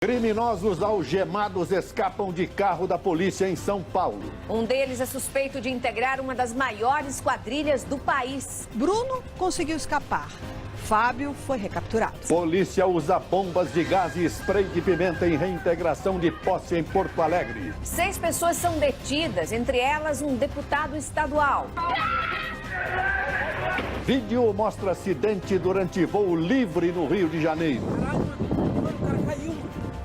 Criminosos algemados escapam de carro da polícia em São Paulo. Um deles é suspeito de integrar uma das maiores quadrilhas do país. Bruno conseguiu escapar. Fábio foi recapturado. Polícia usa bombas de gás e spray de pimenta em reintegração de posse em Porto Alegre. 6 pessoas são detidas, entre elas um deputado estadual. Vídeo mostra acidente durante voo livre no Rio de Janeiro.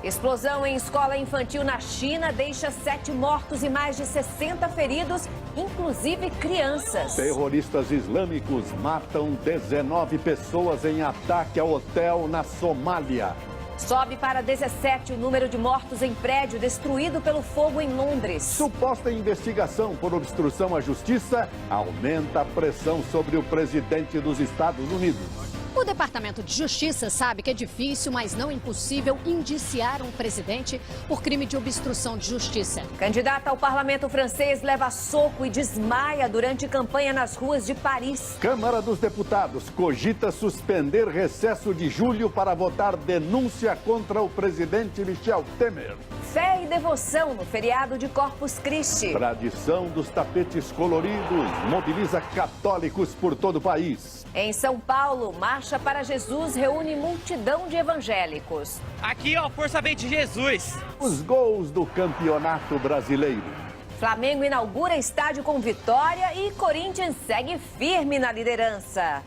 Explosão em escola infantil na China deixa 7 mortos e mais de 60 feridos, inclusive crianças. Terroristas islâmicos matam 19 pessoas em ataque ao hotel na Somália. Sobe para 17 o número de mortos em prédio destruído pelo fogo em Londres. Suposta investigação por obstrução à justiça aumenta a pressão sobre o presidente dos Estados Unidos. O Departamento de Justiça sabe que é difícil, mas não impossível, indiciar um presidente por crime de obstrução de justiça. Candidata ao parlamento francês leva soco e desmaia durante campanha nas ruas de Paris. Câmara dos Deputados cogita suspender recesso de julho para votar denúncia contra o presidente Michel Temer. Fé e devoção no feriado de Corpus Christi. Tradição dos tapetes coloridos mobiliza católicos por todo o país. Em São Paulo, Marcha para Jesus reúne multidão de evangélicos. Aqui, ó, força vem de Jesus. Os gols do Campeonato Brasileiro. Flamengo inaugura estádio com vitória e Corinthians segue firme na liderança.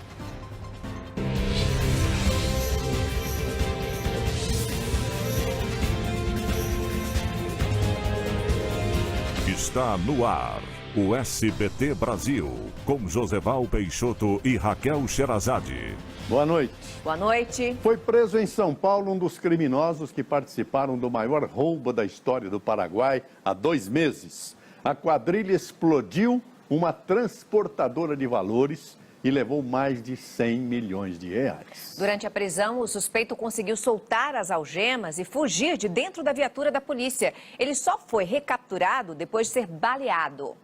Está no ar o SBT Brasil, com Joseval Peixoto e Raquel Sherazade. Boa noite. Boa noite. Foi preso em São Paulo um dos criminosos que participaram do maior roubo da história do Paraguai há 2 meses. A quadrilha explodiu uma transportadora de valores e levou mais de 100 milhões de reais. Durante a prisão, o suspeito conseguiu soltar as algemas e fugir de dentro da viatura da polícia. Ele só foi recapturado depois de ser baleado.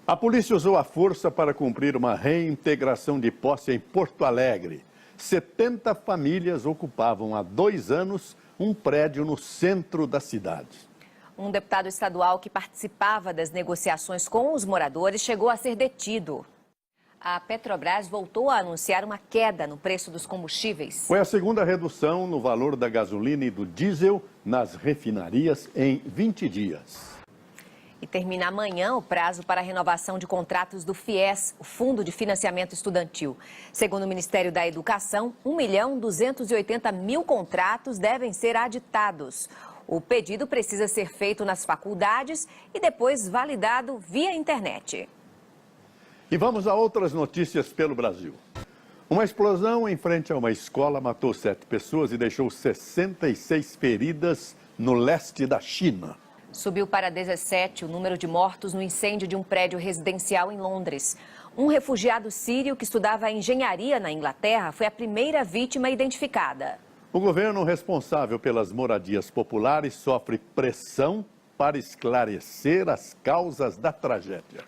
A polícia usou a força para cumprir uma reintegração de posse em Porto Alegre. 70 famílias ocupavam há 2 anos um prédio no centro da cidade. Um deputado estadual que participava das negociações com os moradores chegou a ser detido. A Petrobras voltou a anunciar uma queda no preço dos combustíveis. Foi a segunda redução no valor da gasolina e do diesel nas refinarias em 20 dias. E termina amanhã o prazo para a renovação de contratos do FIES, o Fundo de Financiamento Estudantil. Segundo o Ministério da Educação, 1.280.000 contratos devem ser aditados. O pedido precisa ser feito nas faculdades e depois validado via internet. E vamos a outras notícias pelo Brasil. Uma explosão em frente a uma escola matou 7 pessoas e deixou 66 feridas no leste da China. Subiu para 17 o número de mortos no incêndio de um prédio residencial em Londres. Um refugiado sírio que estudava engenharia na Inglaterra foi a primeira vítima identificada. O governo responsável pelas moradias populares sofre pressão para esclarecer as causas da tragédia.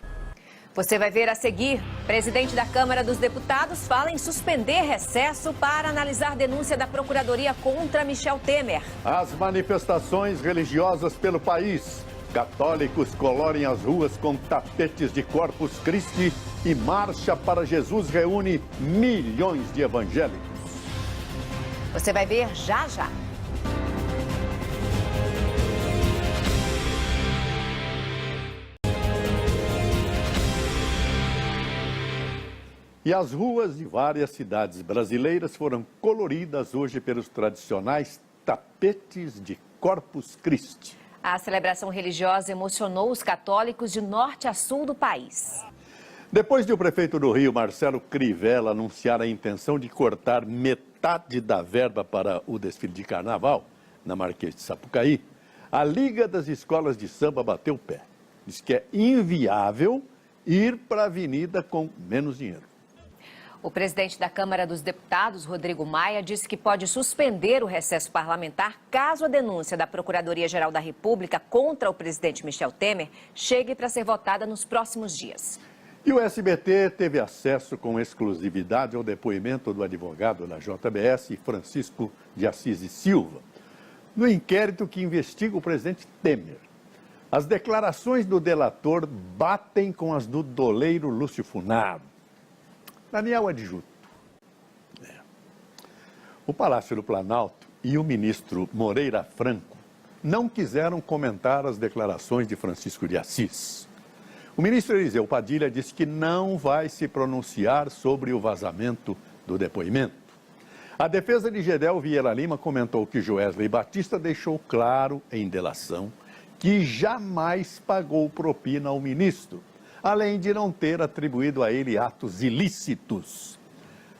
Você vai ver a seguir. Presidente da Câmara dos Deputados fala em suspender recesso para analisar denúncia da Procuradoria contra Michel Temer. As manifestações religiosas pelo país. Católicos colorem as ruas com tapetes de Corpus Christi e Marcha para Jesus reúne milhões de evangélicos. Você vai ver já já. E as ruas de várias cidades brasileiras foram coloridas hoje pelos tradicionais tapetes de Corpus Christi. A celebração religiosa emocionou os católicos de norte a sul do país. Depois de o prefeito do Rio, Marcelo Crivella, anunciar a intenção de cortar metade da verba para o desfile de carnaval na Marquês de Sapucaí, a Liga das Escolas de Samba bateu o pé. Diz que é inviável ir para a avenida com menos dinheiro. O presidente da Câmara dos Deputados, Rodrigo Maia, disse que pode suspender o recesso parlamentar caso a denúncia da Procuradoria-Geral da República contra o presidente Michel Temer chegue para ser votada nos próximos dias. E o SBT teve acesso com exclusividade ao depoimento do advogado da JBS, Francisco de Assis e Silva. no inquérito que investiga o presidente Temer. As declarações do delator batem com as do doleiro Lúcio Funaro. Daniel Adjuto. O Palácio do Planalto e o ministro Moreira Franco não quiseram comentar as declarações de Francisco de Assis. O ministro Eliseu Padilha disse que não vai se pronunciar sobre o vazamento do depoimento. A defesa de Gedel Vieira Lima comentou que Joesley Batista deixou claro em delação que jamais pagou propina ao ministro, além de não ter atribuído a ele atos ilícitos.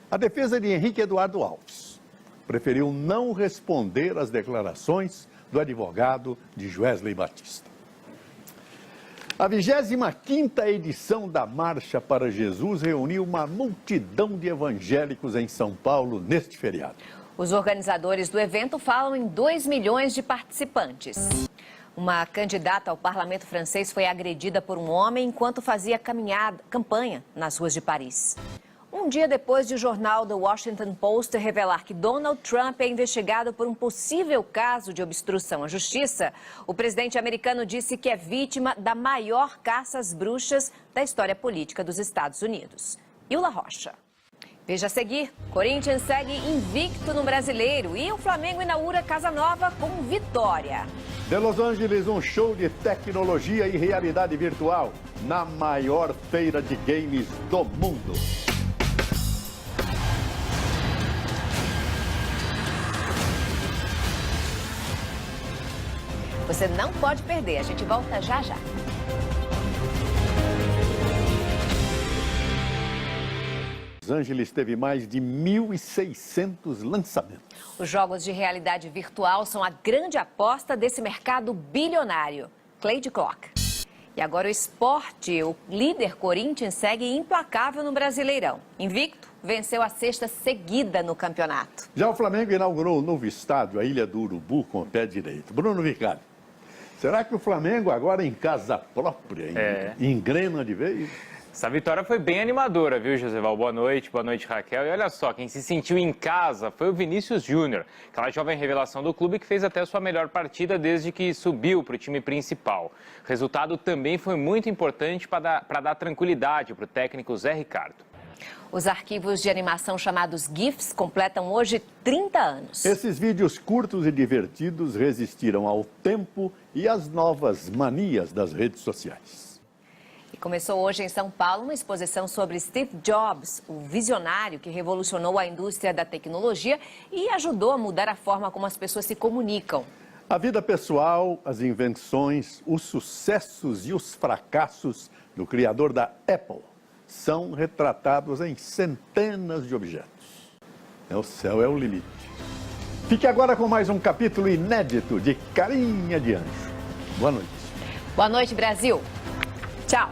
A defesa de Henrique Eduardo Alves preferiu não responder às declarações do advogado de Joesley Batista. A 25ª edição da Marcha para Jesus reuniu uma multidão de evangélicos em São Paulo neste feriado. Os organizadores do evento falam em 2 milhões de participantes. Uma candidata ao parlamento francês foi agredida por um homem enquanto fazia campanha nas ruas de Paris. Um dia depois de o jornal The Washington Post revelar que Donald Trump é investigado por um possível caso de obstrução à justiça, o presidente americano disse que é vítima da maior caça às bruxas da história política dos Estados Unidos. Ilha Rocha. Veja a seguir, Corinthians segue invicto no Brasileiro e o Flamengo inaugura Casa Nova com vitória. De Los Angeles, um show de tecnologia e realidade virtual na maior feira de games do mundo. Você não pode perder, a gente volta já já. Los Angeles teve mais de 1.600 lançamentos. Os jogos de realidade virtual são a grande aposta desse mercado bilionário. Cleide Clock. E agora o esporte. O líder Corinthians segue implacável no Brasileirão. Invicto, venceu a 6ª seguida no campeonato. Já o Flamengo inaugurou o novo estádio, a Ilha do Urubu, com o pé direito. Bruno Vicari, será que o Flamengo agora em casa própria engrena de vez? Essa vitória foi bem animadora, viu, Joseval? Boa noite, Raquel. E olha só, quem se sentiu em casa foi o Vinícius Júnior, aquela jovem revelação do clube que fez até a sua melhor partida desde que subiu para o time principal. O resultado também foi muito importante para dar tranquilidade para o técnico Zé Ricardo. Os arquivos de animação chamados GIFs completam hoje 30 anos. Esses vídeos curtos e divertidos resistiram ao tempo e às novas manias das redes sociais. E começou hoje em São Paulo uma exposição sobre Steve Jobs, o visionário que revolucionou a indústria da tecnologia e ajudou a mudar a forma como as pessoas se comunicam. A vida pessoal, as invenções, os sucessos e os fracassos do criador da Apple são retratados em centenas de objetos. O céu é o limite. Fique agora com mais um capítulo inédito de Carinha de Anjo. Boa noite. Boa noite, Brasil. Tchau.